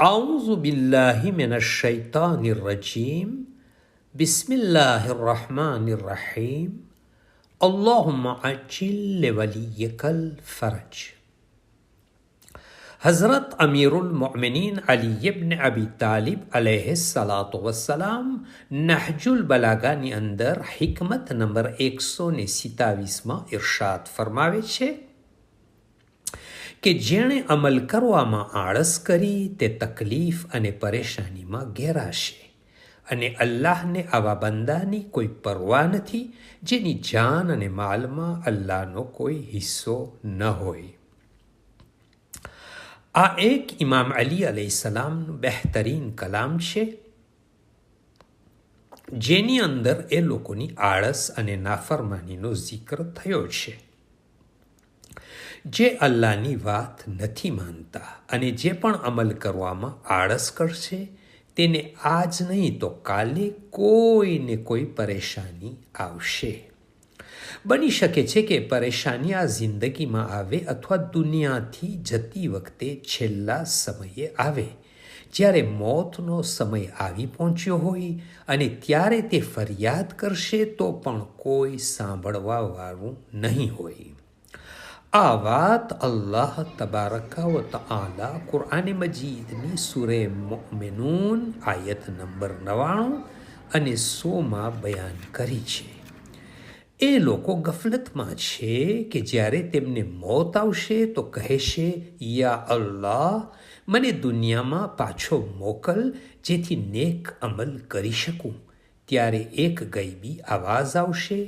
أعوذ بالله من الشيطان الرجيم بسم الله الرحمن الرحيم اللهم عجل لوليك الفرج. हज़रत अमीरुल मोमिनीन अली इब्न अबी तालिब अलैहिस्सलातु वस्सलाम નહજુલ બલાગાની અંદર હિકમત નંબર 127માં ઇરશાદ ફરમાવે છે કે જેણે અમલ કરવામાં આળસ કરી તે તકલીફ અને પરેશાનીમાં ઘેરાશે અને અલ્લાહને આવા બંદાની કોઈ પરવા નથી જેની જાન અને માલમાં અલ્લાહનો કોઈ હિસ્સો ન હોય. આ એક ઇમામ અલી અલૈહિસ્સલામનું બહેતરીન કલામ છે જેની અંદર એ લોકોની આળસ અને નાફરમાનીનો જિક્ર થયો છે. જે અલ્લાહની વાત નથી માનતા અને જે પણ અમલ કરવામાં આળસ કરશે તેને આજ નહીં તો કાલે કોઈને કોઈ પરેશાની આવશે. બની શકે છે કે પરેશાની આ જિંદગીમાં આવે અથવા દુનિયાથી જતી વખતે છેલ્લા સમયે આવે, જ્યારે મોતનો સમય આવી પહોંચ્યો હોય અને ત્યારે તે ફરિયાદ કરશે તો પણ કોઈ સાંભળવાવાળું નહીં હોય. આ વાત અલ્લાહ તબારકા વ તઆલા કુરઆન મજીદની સૂરે મુમિનૂન આયત નંબર 99 અને 100માં બયાન કરી છે. એ લોકો ગફલતમાં છે કે જ્યારે તેમને મોત આવશે તો કહેશે, યા અલ્લાહ, મને દુનિયામાં પાછો મોકલ જેથી નેક અમલ કરી શકું. ત્યારે એક ગૈબી આવાજ આવશે,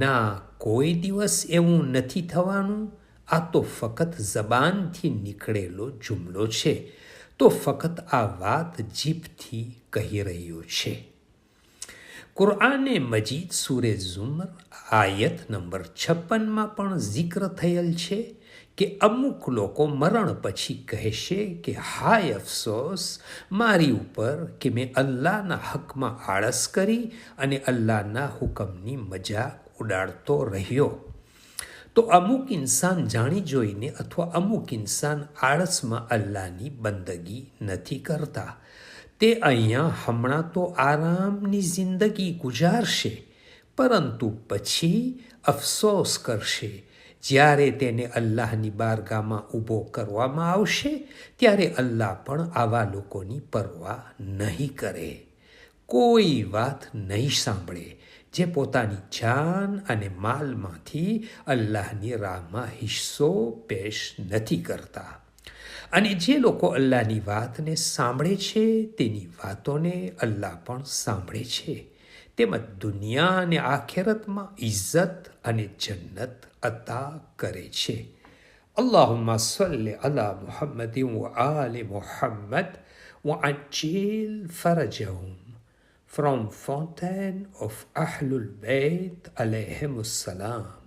ના, કોઈ દિવસ એવું નથી થવાનું. આ તો ફક્ત જબાનથી નીકળેલો જુમલો છે, તો ફક્ત આ વાત જીભથી કહી રહ્યો છે. કુરઆને મજીદ સૂરે ઝુમર આયત નંબર 56માં પણ જિક્ર થયેલ છે કે અમુક લોકો મરણ પછી કહેશે કે હાય અફસોસ મારી ઉપર કે મેં અલ્લાહના હકમાં આળસ કરી અને અલ્લાહના હુકમની મજાક ઉડાડતો રહ્યો. તો અમુક ઇન્સાન જાણી જોઈને અથવા અમુક ઇન્સાન આળસમાં અલ્લાહની બંદગી નથી કરતા. તે અહીંયા હમણાં તો આરામની જિંદગી ગુજારશે, પરંતુ પછી અફસોસ કરશે જ્યારે તેને અલ્લાહની બારગાહમાં ઊભો કરવામાં આવશે. ત્યારે અલ્લાહ પણ આવા લોકોની પરવા નહીં કરે, કોઈ વાત નહીં સાંભળે જે પોતાની જાન અને માલમાંથી અલ્લાહની રાહમાં હિસ્સો પેશ નથી કરતા. અને જે લોકો અલ્લાહની વાતને સાંભળે છે તેની વાતોને અલ્લાહ પણ સાંભળે છે, તેમજ દુનિયા અને આખેરતમાં ઇઝ્ઝત અને જન્નત અતા કરે છે. અલ્લાહુમ્મા સલ્લી અલા મુહમ્મદિન વ આલિ મુહમ્મદ વ અજ્જિલ ફરજહુમ. From Fountain of Ahlul Bayt alayhimus salam.